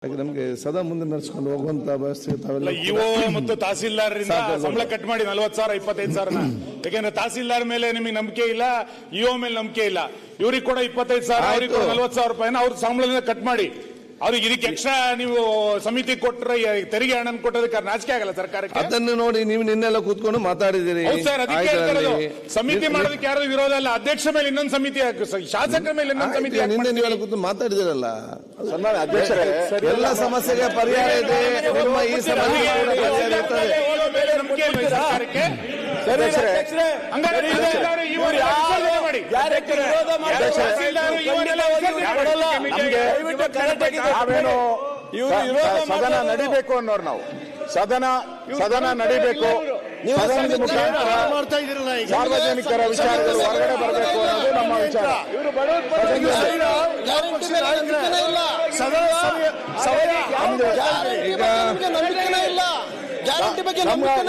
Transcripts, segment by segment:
ನಮಗೆ ಸದಾ ಮುಂದೆ ನಡೆಸ್ಕೊಂಡು ಹೋಗುವಂತ ವ್ಯವಸ್ಥೆ ಇಒ ಮತ್ತು ತಹಸೀಲ್ದಾರರಿಂದ ಸಂಬಳ ಕಟ್ ಮಾಡಿ 40,000 25,000 ಯಾಕೆಂದ್ರೆ ತಹಸೀಲ್ದಾರ್ ಮೇಲೆ ನಿಮಗೆ ನಂಬಿಕೆ ಇಲ್ಲ, ಇಒ ಮೇಲೆ ನಂಬಿಕೆ ಇಲ್ಲ. ಇವ್ರಿಗೆ ಕೂಡ 25,000, ಅವ್ರಿಗೆ ಕೂಡ 40,000 ರೂಪಾಯಿನ ಅವ್ರ ಸಂಬಳದಿಂದ ಕಟ್ ಮಾಡಿ. ಅವ್ರಿಗೆ ಇದಕ್ಕೆ ಎಕ್ಸ್ಟ್ರಾ ನೀವು ಸಮಿತಿ ಕೊಟ್ಟರೆ ತೆರಿಗೆ ಹಣ ಕೊಟ್ಟೋದಕ್ಕೆ ನಾಚಿಕೆ ಆಗಲ್ಲ ಸರ್ಕಾರಕ್ಕೆ? ಅದನ್ನು ನೋಡಿ ನೀವು ನಿನ್ನೆಲ್ಲ ಕೂತ್ಕೊಂಡು ಮಾತಾಡಿದಿರಿ ಸರ್. ಅದಕ್ಕೆ ಸಮಿತಿ ಮಾಡೋದಕ್ಕೆ ಯಾರು ವಿರೋಧ ಅಲ್ಲ. ಅಧ್ಯಕ್ಷ ಮೇಲೆ ಇನ್ನೊಂದು ಸಮಿತಿ, ಶಾಸಕರ ಮೇಲೆ ಇನ್ನೊಂದು ಸಮಿತಿ. ನಿನ್ನೆ ನೀವೆಲ್ಲ ಕೂತು ಮಾತಾಡಿದಿರಲ್ಲ. ಅಧ್ಯಕ್ಷರೇ, ಎಲ್ಲ ಸಮಸ್ಯೆಗೆ ಪರಿಹಾರ ಇದೆ. ನಿಮ್ಮ ಈ ಸಮಸ್ಯೆ ಸರ್ಕಾರಕ್ಕೆ ಸದನ ನಡಿಬೇಕು ಅನ್ನೋರು ನಾವು. ಸದನ ನಡಿಬೇಕು, ಸಾರ್ವಜನಿಕರ ವಿಚಾರಗಳು ಹೊರಗಡೆ ಬರಬೇಕು ಅನ್ನೋದು ನಮ್ಮ ವಿಚಾರ.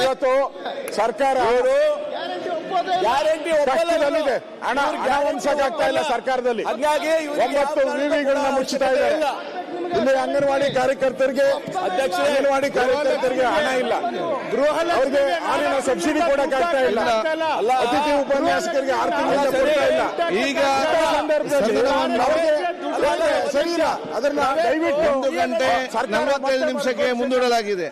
ಇವತ್ತು ಸರ್ಕಾರ ಕಷ್ಟದಲ್ಲಿದೆ. ಹಣ ಹಂಚಕ್ಕಾಗ್ತಾ ಇಲ್ಲ ಸರ್ಕಾರದಲ್ಲಿ. 9 ವಿವಿಗಳನ್ನ ಮುಚ್ಚುತ್ತಾ ಇದ್ದಾರೆ. ಇಲ್ಲಿ ಅಂಗನವಾಡಿ ಕಾರ್ಯಕರ್ತರಿಗೆ ಹಣ ಇಲ್ಲ. ಅವ್ರಿಗೆ ಹಾಲಿನ ಸಬ್ಸಿಡಿ ಕೊಡಕ್ಕಾಗ್ತಾ ಇಲ್ಲ. ಅತಿಥಿ ಉಪನ್ಯಾಸಕರಿಗೆ 6 ತಿಂಗಳಿಂದ ಕೊಡ್ತಾ ಇಲ್ಲ. ಈಗ ಸರಿ ಇಲ್ಲ. ಅದನ್ನ ದಯವಿಟ್ಟು 1 ಗಂಟೆ 45 ನಿಮಿಷಕ್ಕೆ ಮುಂದೂಡಲಾಗಿದೆ.